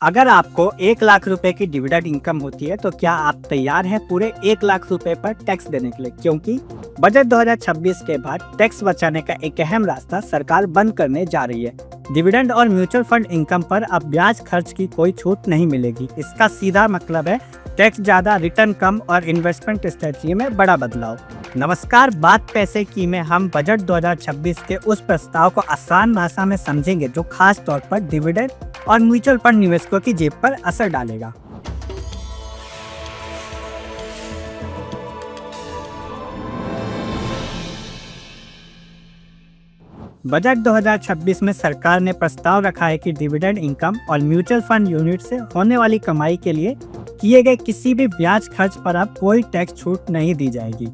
अगर आपको 1 लाख रुपए की डिविडेंड इनकम होती है तो क्या आप तैयार हैं पूरे 1 लाख रुपए पर टैक्स देने के लिए? क्योंकि बजट 2026 के बाद टैक्स बचाने का एक अहम रास्ता सरकार बंद करने जा रही है। डिविडेंड और म्यूचुअल फंड इनकम पर अब ब्याज खर्च की कोई छूट नहीं मिलेगी। इसका सीधा मतलब है टैक्स ज्यादा, रिटर्न कम और इन्वेस्टमेंट स्ट्रेटजी में बड़ा बदलाव। नमस्कार, बात पैसे की में हम बजट 2026 के उस प्रस्ताव को आसान भाषा में समझेंगे जो खास तौर पर डिविडेंड और म्यूचुअल फंड निवेशकों की जेब पर असर डालेगा। बजट 2026 में सरकार ने प्रस्ताव रखा है कि डिविडेंड इनकम और म्यूचुअल फंड यूनिट से होने वाली कमाई के लिए किए गए किसी भी ब्याज खर्च पर अब कोई टैक्स छूट नहीं दी जाएगी।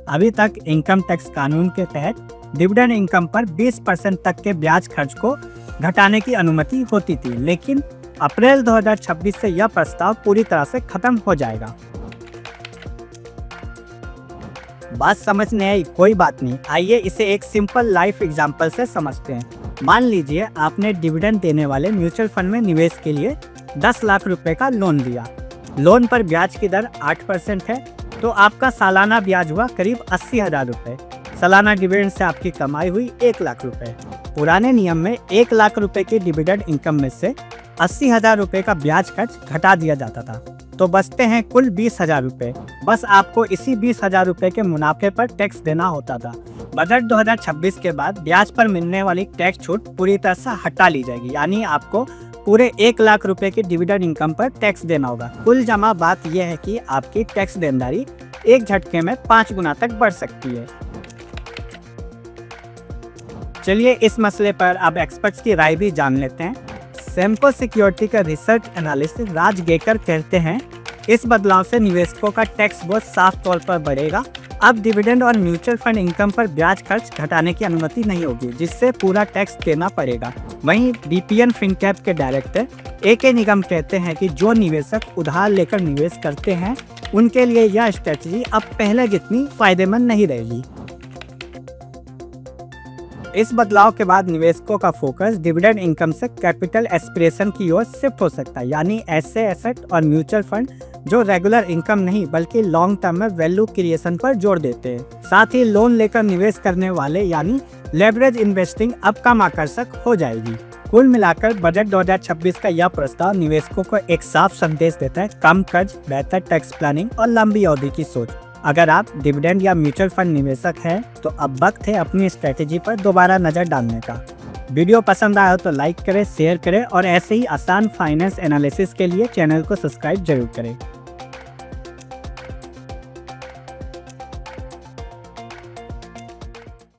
अभी तक इनकम टैक्स कानून के तहत डिविडेंड इनकम पर 20% तक के ब्याज खर्च को घटाने की अनुमति होती थी, लेकिन अप्रैल 2026 से यह प्रस्ताव पूरी तरह से खत्म हो जाएगा। बात समझ नहीं आई? कोई बात नहीं, आइए इसे एक सिंपल लाइफ एग्जांपल से समझते हैं। मान लीजिए आपने डिविडेंड देने वाले म्यूचुअल फंड में निवेश के लिए 10 लाख रुपए का लोन लिया। लोन पर ब्याज की दर 8% है, तो आपका सालाना ब्याज हुआ करीब 80,000 रुपए। सालाना डिविडेंड से आपकी कमाई हुई 1 लाख रुपए। पुराने नियम में 1 लाख रुपए की डिविडेंड इनकम में से 80,000 रुपए का ब्याज खर्च घटा दिया जाता था, तो बचते हैं कुल 20,000 रुपए। बस आपको इसी 20,000 रुपए के मुनाफे पर टैक्स देना होता था। बजट 2026 के बाद ब्याज पर मिलने वाली टैक्स छूट पूरी तरह से हटा ली जाएगी, यानी आपको पूरे 1 लाख रुपए की डिविडेंड इनकम पर टैक्स देना होगा। कुल जमा बात यह है कि आपकी टैक्स देनदारी एक झटके में 5 गुना तक बढ़ सकती है। चलिए इस मसले पर अब एक्सपर्ट्स की राय भी जान लेते हैं। सेमको सिक्योरिटी का रिसर्च एनालिस्ट राज गेकर कहते हैं, इस बदलाव से निवेशकों का टैक्स बोझ साफ तौर पर बढ़ेगा। अब डिविडेंड और म्यूचुअल फंड इनकम पर ब्याज खर्च घटाने की अनुमति नहीं होगी, जिससे पूरा टैक्स देना पड़ेगा। वहीं बीपीएन फिनकैप के डायरेक्टर ए.के. निगम कहते हैं कि जो निवेशक उधार लेकर निवेश करते हैं उनके लिए यह स्ट्रेटजी अब पहले जितनी फायदेमंद नहीं रहेगी। इस बदलाव के बाद निवेशकों का फोकस डिविडेंड इनकम से कैपिटल एस्पिरेशन की ओर शिफ्ट हो सकता है, यानी ऐसे एसेट और म्यूचुअल फंड जो रेगुलर इनकम नहीं बल्कि लॉन्ग टर्म में वैल्यू क्रिएशन पर जोर देते हैं। साथ ही लोन लेकर निवेश करने वाले यानी लेवरेज इन्वेस्टिंग अब कम आकर्षक हो जाएगी। कुल मिलाकर बजट 2026 का यह प्रस्ताव निवेशकों को एक साफ संदेश देता है: कम कर्ज, बेहतर टैक्स प्लानिंग और लंबी अवधि की सोच। अगर आप डिविडेंड या म्यूचुअल फंड निवेशक हैं तो अब वक्त है अपनी स्ट्रेटेजी पर दोबारा नजर डालने का। वीडियो पसंद आया हो तो लाइक करें, शेयर करें और ऐसे ही आसान फाइनेंस एनालिसिस के लिए चैनल को सब्सक्राइब जरूर करें।